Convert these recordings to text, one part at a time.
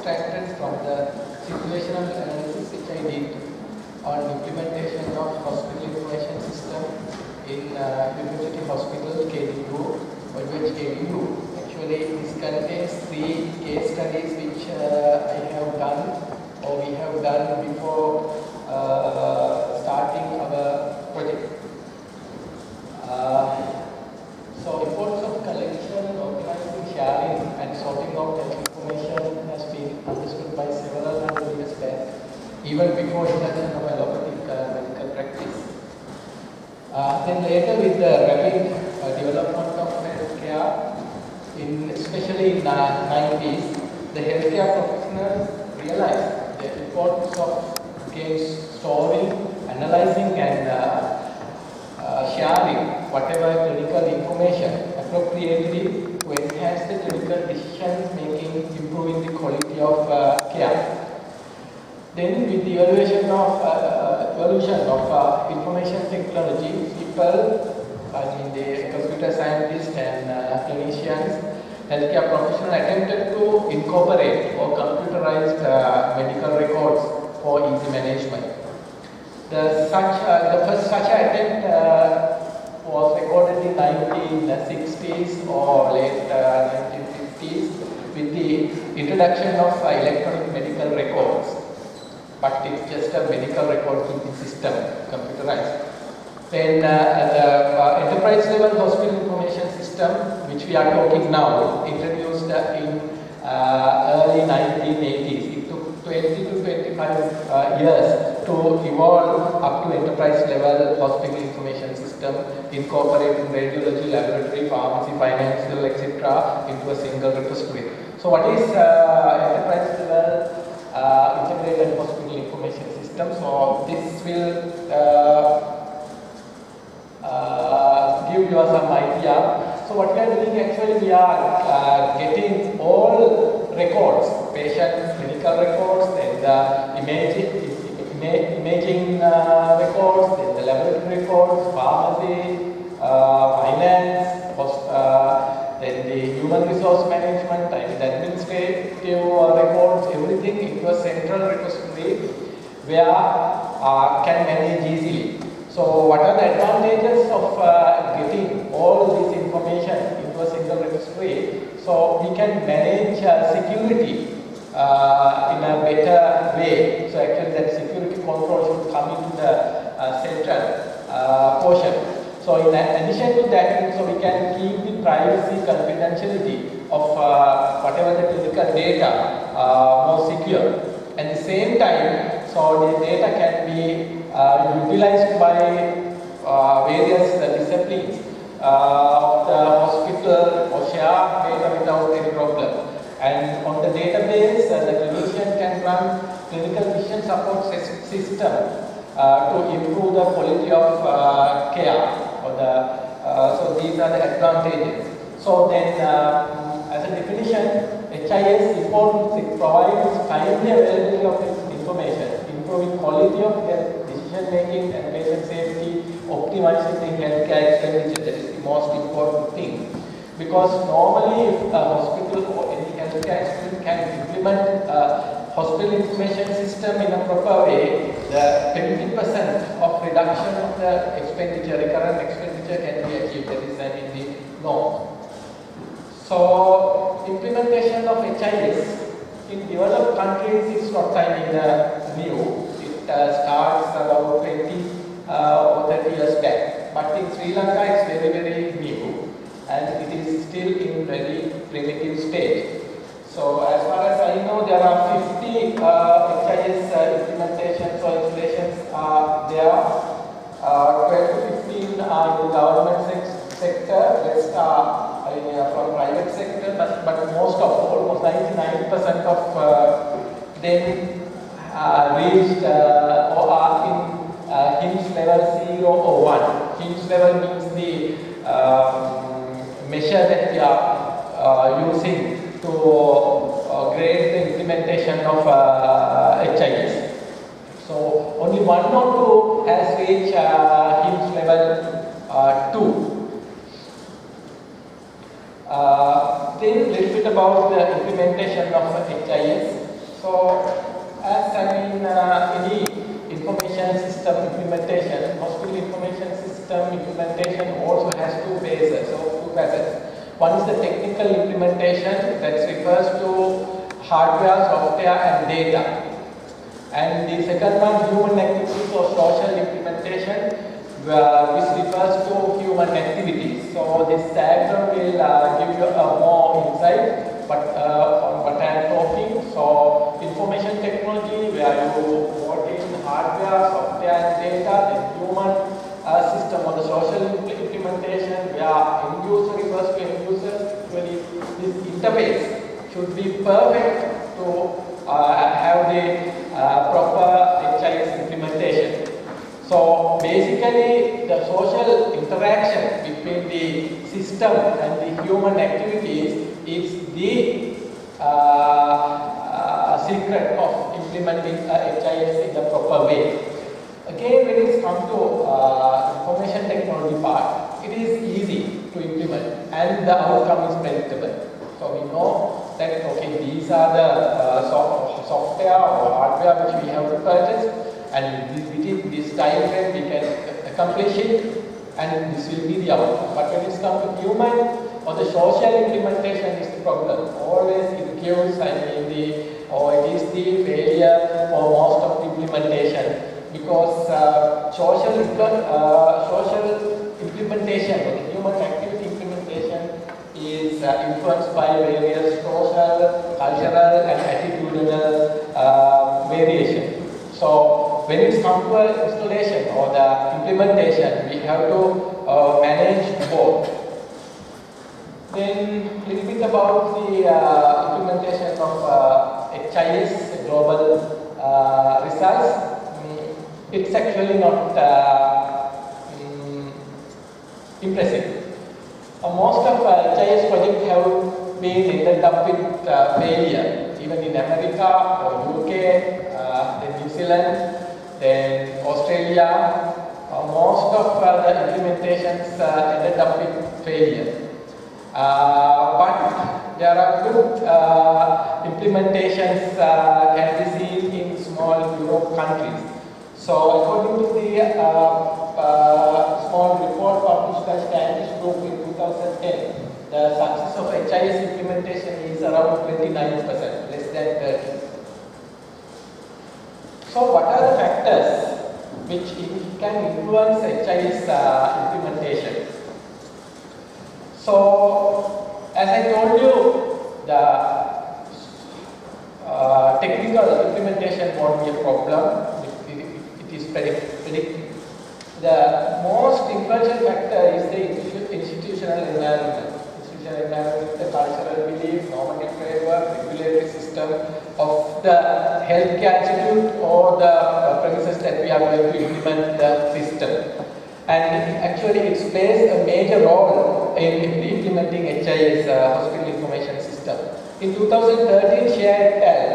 extracted from the situational analysis which I did on implementation of hospital information system in University Hospital KDU or UHKDU. Actually, this contains 3 case studies which I have done or we have done before starting our project. So reports of collection, organizing, sharing and sorting out health information has been understood by several hundred years back, even before introduction of allopathic medical practice. Then later with the rapid development of healthcare, especially in the 90s, the healthcare professionals realized the importance of storing, analyzing and sharing whatever clinical information appropriately to enhance the clinical decision making, improving the quality of care. Then with the evolution of information technology, people, the computer scientists and clinicians, healthcare professionals attempted to incorporate or computerized medical records for easy management. The first such attempt was recorded in 1960s or late 1950s with the introduction of electronic medical records. But it's just a medical record keeping system, computerized. Then the enterprise level hospital information system, which we are talking now, introduced in early 1980s. It took 20 to 25 years to evolve up to enterprise level hospital information system, incorporating radiology, laboratory, pharmacy, financial, etc. into a single repository. So what is enterprise level integrated hospital information system? So this will give you some idea. So what we are doing actually, we are getting all records, patient clinical records, then the imaging records, then the laboratory records, pharmacy, finance, then the human resource management and the administrative records, everything into a central repository where can manage easily. So what are the advantages of getting all this information into a single repository? So we can manage security in a better way. So actually that security control should come into the central portion. So in addition to that, so we can keep the privacy, confidentiality of whatever the clinical data more secure. At the same time, so the data can be utilized by various disciplines of the hospital or share data without any problem. And on the database, the clinician can run clinical decision support system to improve the quality of care. So these are the advantages. So then, as a definition, HIS important, it provides timely availability of information, improving quality of health decision making and patient safety, optimizing the healthcare expenditure. That is the most important thing. Because normally, if a hospital or any healthcare institution can implement a hospital information system in a proper way, the 20% of reduction of the expenditure, recurrent expenditure can be achieved. That is in the norm. So, implementation of HIS in developed countries is not new. It starts about 20 or 30 years back. But in Sri Lanka, it's very, very new and it is still in very primitive stage. So, as far as I know, there are 50 HIS implementations or installations there. 12 to 15 are in the government sector, rest are from private sector, but most of, almost 99% of them reached or are in HIMSS level 0 or 1. HIMSS level means the measure that we are using to grade the implementation of HIS. So only 1 or 2 has reached HIMSS level 2. Then a little bit about the implementation of HIS. So, as any information system implementation, hospital information system implementation also has two phases or two facets. One is the technical implementation that refers to hardware, software and data. And the second one, human activities or social implementation, which refers to human activities. So this diagram will give you more insight on what I am talking. So information technology, where you put in hardware, software and data, then human system or the social implementation, where end user refers to end user. Actually, this interface should be perfect to have the proper HIS implementation. So basically the social interaction between the system and the human activities is the secret of implementing HIS in the proper way. Again, when it comes to information technology part, it is easy to implement and the outcome is predictable. So we know that okay, these are the software or hardware which we have to purchase, and within this time frame we can accomplish it, and this will be the outcome. But when it comes to human or the social implementation is the problem. Always it gives, it is the failure for most of the implementation, because social implementation or the human activity implementation is influenced by various social, cultural and attitudinal variation. So when it comes to installation or the implementation, we have to manage both. Then a little bit about the implementation of HIS, global results. It's actually not impressive. Most of HIS projects have been ended up with failure, even in America or UK, then New Zealand, then Australia. Most of the implementations ended up with failure. But there are good implementations can be seen in small Europe countries. So according to the small report published by Standish Group in 2010, the success of HIS implementation is around 29%, less than 30%. So what are the factors which can influence HIS implementation? So as I told you, the technical implementation won't be a problem. It is predictive. The most influential factor is the institutional environment. Institutional environment, the cultural belief, normative framework, regulatory system of the healthcare institute or the premises that we are going to implement the system. And actually it plays a major role in implementing HIS, Hospital Information System. In 2013, Shea et al.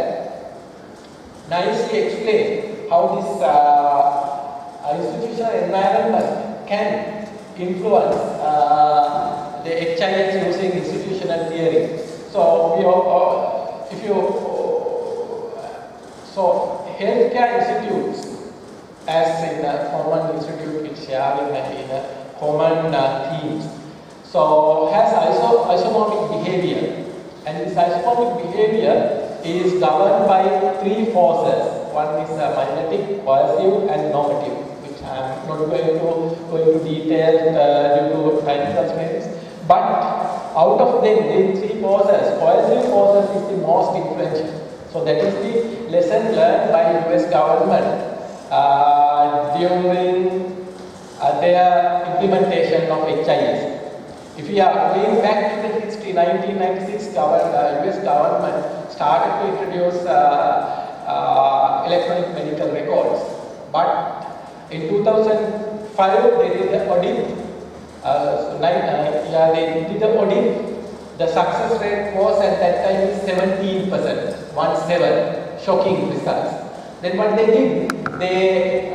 Nicely explained how this institutional environment can influence the HIS using institutional theory. So, healthcare institutes, as in a common institute, it's sharing in a common themes. So, has isomotic behavior, and this isomotic behavior is governed by three forces. One is magnetic, coercive, and normative, which I am not going to go into detail due to time constraints. But out of them, these three forces, coercive forces is the most influential. So that is the lesson learned by US government during their implementation of HIS. If we are going back to the history, 1996, US government started to introduce electronic medical records. But in 2005, they did the audit. They did the audit. The success rate was at that time is 17%, 17, shocking results. Then what they did, they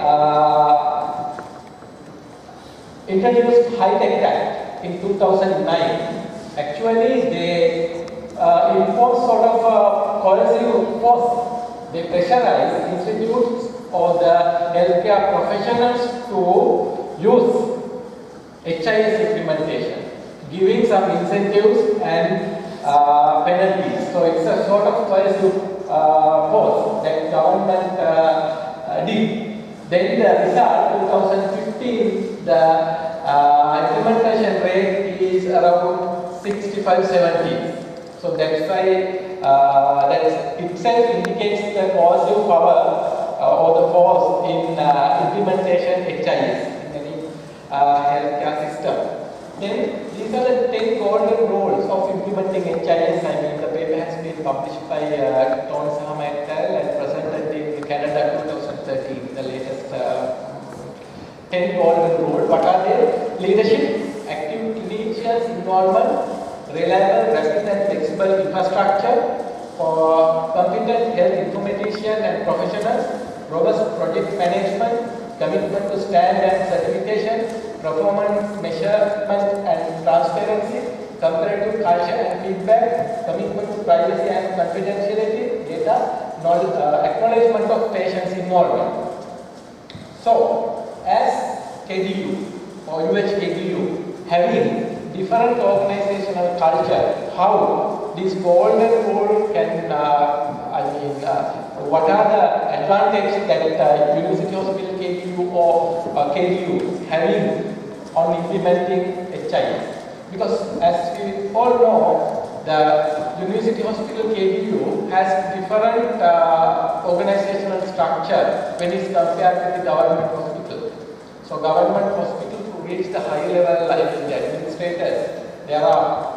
introduced high-tech act in 2009. Actually, they enforced sort of a coercive force they pressurize institutes or the healthcare professionals to use HIS implementation, giving some incentives and penalties. So it's a sort of coercive force that government did. Then the result, 2015, the implementation rate is around 65-70. So that's why that itself indicates the coercive power or the force in implementation HIS in any healthcare system. Then these are the 10 golden rules of implementing HIS. I mean, the paper has been published by Sahama et al. And presented in Canada 2013, the latest 10 golden rules. What are they? Leadership, active clinicians involvement, reliable, rapid and flexible infrastructure for competent health informatician and professionals, robust project management, commitment to standard certification, performance measurement and transparency, comparative culture and feedback, commitment to privacy and confidentiality, data, acknowledgement of patients' involvement. So, as KDU or UHKDU having different organizational culture, how this golden rule can, what are the advantages that University Hospital KDU or KDU having on implementing HIS? Because as we all know, the University Hospital KDU has different organizational structure when it's compared with the government hospital. So government hospital to reach the high level like the administrators, there are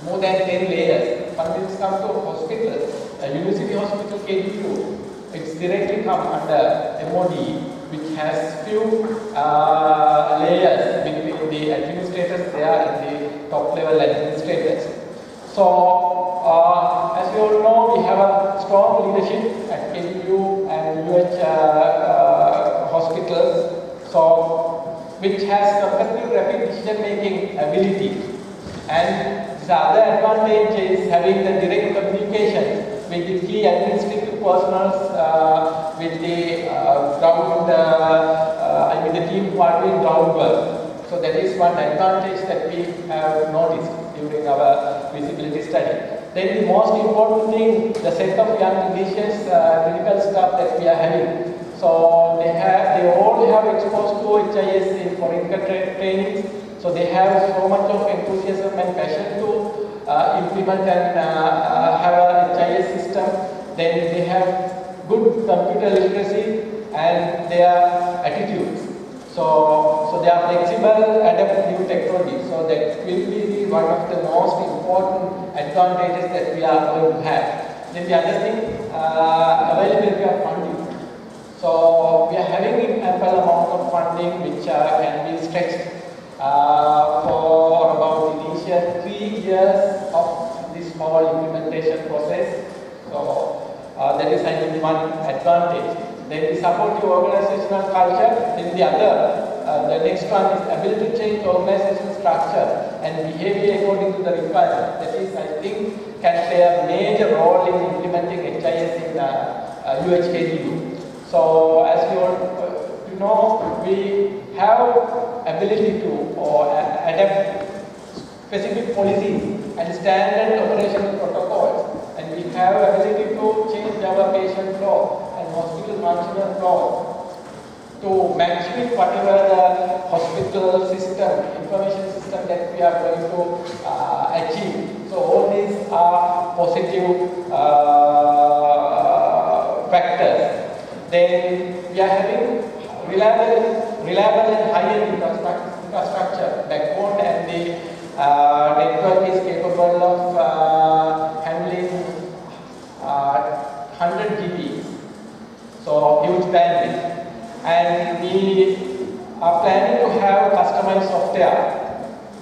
more than 10 layers. When it's come to hospital, University Hospital KDU, it's directly come under MOD, which has few layers between the administrators there and the top level administrators. So, as you all know, we have a strong leadership at KDU and UH hospitals, so which has comparative rapid decision making ability. And the other advantage is having the direct communication with the key administrative personnel, with the ground, the team who are doing groundwork. So that is one advantage that we have noticed during our feasibility study. Then the most important thing, the set of young clinicians, clinical staff that we are having. So they all have exposed to HIS in foreign trainings. So they have so much of enthusiasm and passion to implement and have a HIS system. Then they have good computer literacy and their attitudes. So they are flexible, adapt new technology. So that will be one of the most important advantages that we are going to have. Then the other thing, availability of funding. So we are having ample amount of funding which can be stretched for about initial 3 years of this whole implementation process. So that is one advantage. Then the supportive organizational culture. Then the next one is ability to change organizational structure and behavior according to the requirement. That is, I think, can play a major role in implementing HIS in UHKDU. So as you all know, we have ability to adapt specific policies and standard operational protocols, and we have ability to change our patient flow and hospital functional flow to match with whatever the hospital system, information system that we are going to achieve. So all these are positive factors. Then we are having reliable and high-end infrastructure backbone, and the network is capable of handling 100 GB, so huge bandwidth. And we are planning to have customized software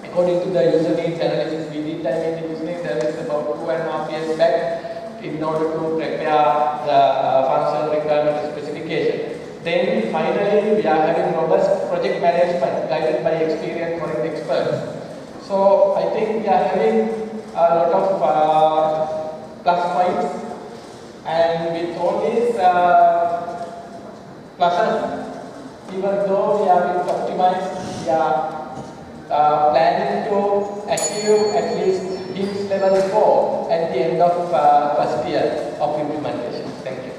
according to the user needs analysis. We did the user needs analysis about 2.5 years back in order to prepare the functional requirement specification. Then finally, we are having robust project management guided by experienced foreign experts. So I think we are having a lot of plus points, and with all these optimized. We are planning to achieve at least HIMSS level 4 at the end of first year of implementation. Thank you.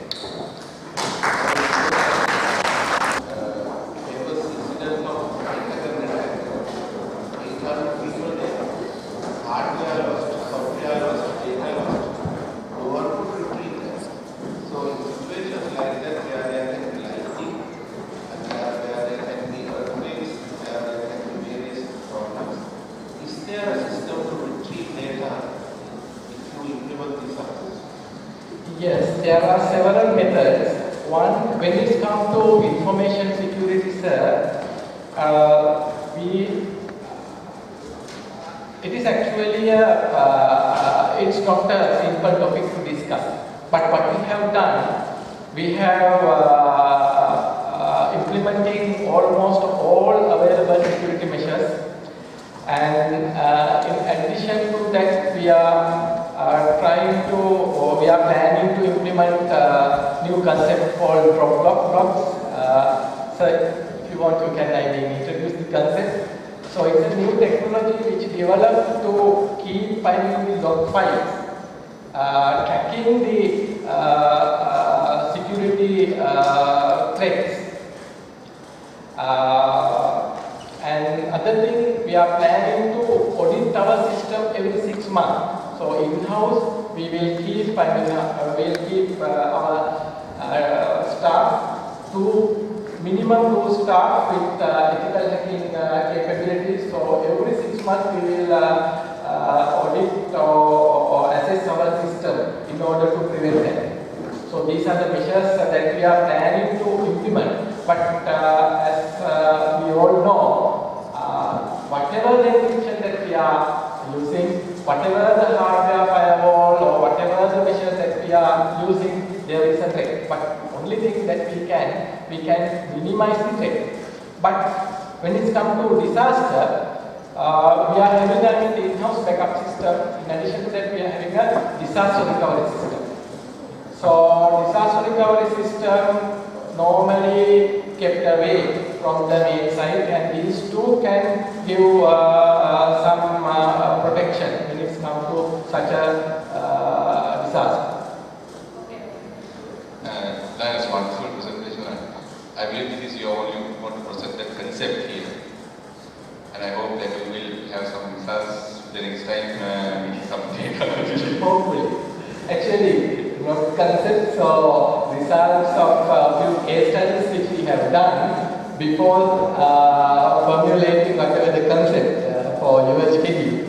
Yes, there are several methods. One, when it comes to information security, sir, it is actually it's not a simple topic to discuss. But what we have done, we have implementing almost all available security measures, and in addition to that, we are planning to implement new concept called drop blocks. So if you want, you can introduce the concept. So it's a new technology which developed to keep finding the log files, tracking the security threats. And other thing, we are planning to audit our system every 6 months. So in-house, we will keep our staff to minimum 2 staff with ethical hacking capabilities. So every 6 months, we will audit or assess our system in order to prevent that. So these are the measures that we are planning to implement. But as we all know, whatever the encryption that we are using, whatever the hardware firewall or whatever the measures that we are using, there is a threat. But only thing that we can minimize the threat. But when it comes to disaster, we are having an in-house backup system. In addition to that, we are having a disaster recovery system. So disaster recovery system normally kept away from the main site, and these two can give some protection when it comes to such a disaster. That is a wonderful presentation. I believe this is you want to present the concept here, and I hope that we will have some results the next time we some data. Hopefully. Actually, not concepts or results of a few case studies which we have done before formulating whatever the concept for UHKDU.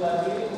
Wikramanayake